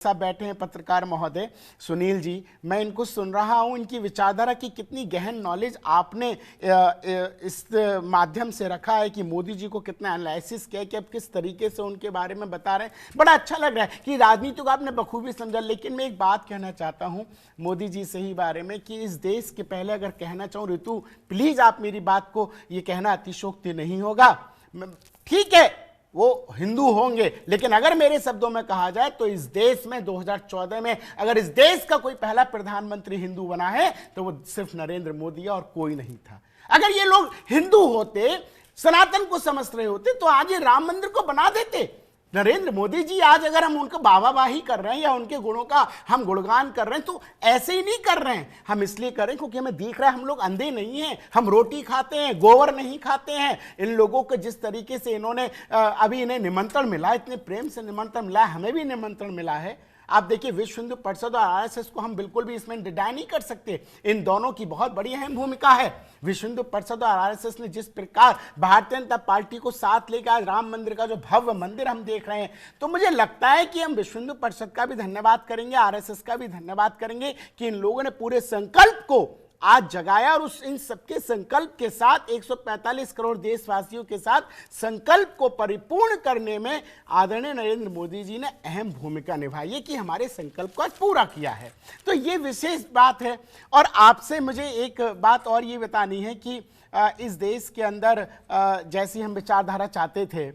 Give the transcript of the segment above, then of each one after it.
साहब बैठे हैं पत्रकार महोदय सुनील जी, मैं इनको सुन रहा हूं, इनकी विचारधारा की कितनी गहन नॉलेज आपने इस माध्यम से रखा है कि मोदी जी को कितना एनालिसिस किया कि अब किस तरीके से उनके बारे में बता रहे हैं। बड़ा अच्छा लग रहा है कि राजनीति को आपने बखूबी समझा। लेकिन मैं एक बात कहना चाहता हूं मोदी जी से ही बारे में कि इस देश के पहले अगर कहना चाहूं, ऋतु प्लीज आप मेरी बात को, ये कहना अतिशोक्ति नहीं होगा, ठीक है वो हिंदू होंगे, लेकिन अगर मेरे शब्दों में कहा जाए तो इस देश में 2014 में अगर इस देश का कोई पहला प्रधानमंत्री हिंदू बना है तो वो सिर्फ नरेंद्र मोदी और कोई नहीं था। अगर ये लोग हिंदू होते, सनातन को समझ रहे होते तो आज ये राम मंदिर को बना देते। नरेंद्र मोदी जी आज अगर हम उनको वाहवाही कर रहे हैं या उनके गुणों का हम गुणगान कर रहे हैं तो ऐसे ही नहीं कर रहे हैं, हम इसलिए कर रहे हैं क्योंकि हमें दिख रहा है हम लोग अंधे नहीं हैं, हम रोटी खाते हैं, गोबर नहीं खाते हैं। इन लोगों को जिस तरीके से इन्होंने अभी इन्हें निमंत्रण मिला, इतने प्रेम से निमंत्रण मिला, हमें भी निमंत्रण मिला है। आप देखिए विश्व हिंदू परिषद और आरएसएस को हम बिल्कुल भी इसमें डिनाई नहीं कर सकते, इन दोनों की बहुत बड़ी अहम भूमिका है। विश्व हिंदू परिषद और आरएसएस ने जिस प्रकार भारतीय जनता पार्टी को साथ लेकर आज राम मंदिर का जो भव्य मंदिर हम देख रहे हैं, तो मुझे लगता है कि हम विश्व हिंदू परिषद का भी धन्यवाद करेंगे, आरएसएस का भी धन्यवाद करेंगे कि इन लोगों ने पूरे संकल्प को आज जगाया और इन सबके संकल्प के साथ 145 करोड़ देशवासियों के साथ संकल्प को परिपूर्ण करने में आदरणीय नरेंद्र मोदी जी ने अहम भूमिका निभाई है कि हमारे संकल्प को आज पूरा किया है। तो ये विशेष बात है। और आपसे मुझे एक बात और ये बतानी है कि इस देश के अंदर जैसी हम विचारधारा चाहते थे,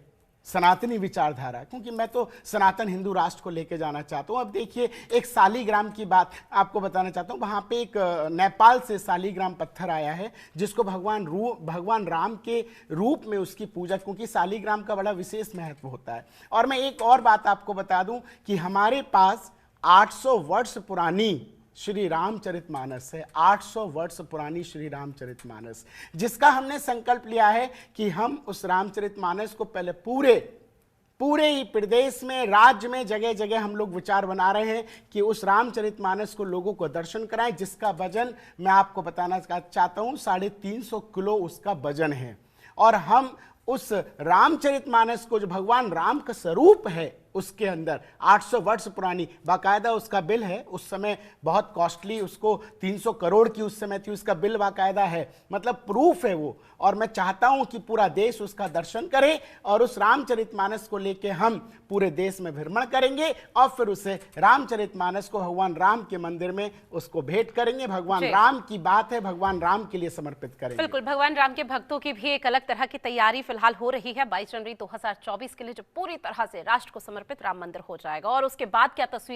सनातनी विचारधारा, क्योंकि मैं तो सनातन हिंदू राष्ट्र को लेकर जाना चाहता हूं। अब देखिए एक शालिग्राम की बात आपको बताना चाहता हूं। वहां पे एक नेपाल से शालिग्राम पत्थर आया है जिसको भगवान राम के रूप में उसकी पूजा, क्योंकि शालिग्राम का बड़ा विशेष महत्व होता है। और मैं एक और बात आपको बता दूं कि हमारे पास 800 वर्ष पुरानी श्री रामचरितमानस है, 800 वर्ष पुरानी श्री रामचरितमानस, जिसका हमने संकल्प लिया है कि हम उस रामचरितमानस को पहले पूरे ही प्रदेश में, राज्य में, जगह जगह हम लोग विचार बना रहे हैं कि उस रामचरितमानस को लोगों को दर्शन कराएं, जिसका वजन मैं आपको बताना चाहता हूं 350 किलो उसका वजन है। और हम उस रामचरितमानस को जो भगवान राम का स्वरूप है उसके अंदर 800 वर्ष पुरानी बाकायदा उसका बिल है, उस समय बहुत कॉस्टली, उसको 300 करोड़ की उस समय थी, उसका बिल बाकायदा है, मतलब प्रूफ है वो। और मैं चाहता हूं कि पूरा देश उसका दर्शन करे और उस रामचरितमानस को लेके हम पूरे देश में भ्रमण करेंगे और फिर उसे रामचरितमानस को भगवान राम के मंदिर में उसको भेंट करेंगे। भगवान राम की बात है, भगवान राम के लिए समर्पित करेंगे। बिल्कुल, भगवान राम के भक्तों की भी एक अलग तरह की तैयारी फिलहाल हो रही है 22 जनवरी 2024 के लिए, जो पूरी तरह से राष्ट्र को समर्पित राम मंदिर हो जाएगा। और उसके बाद क्या तस्वीरें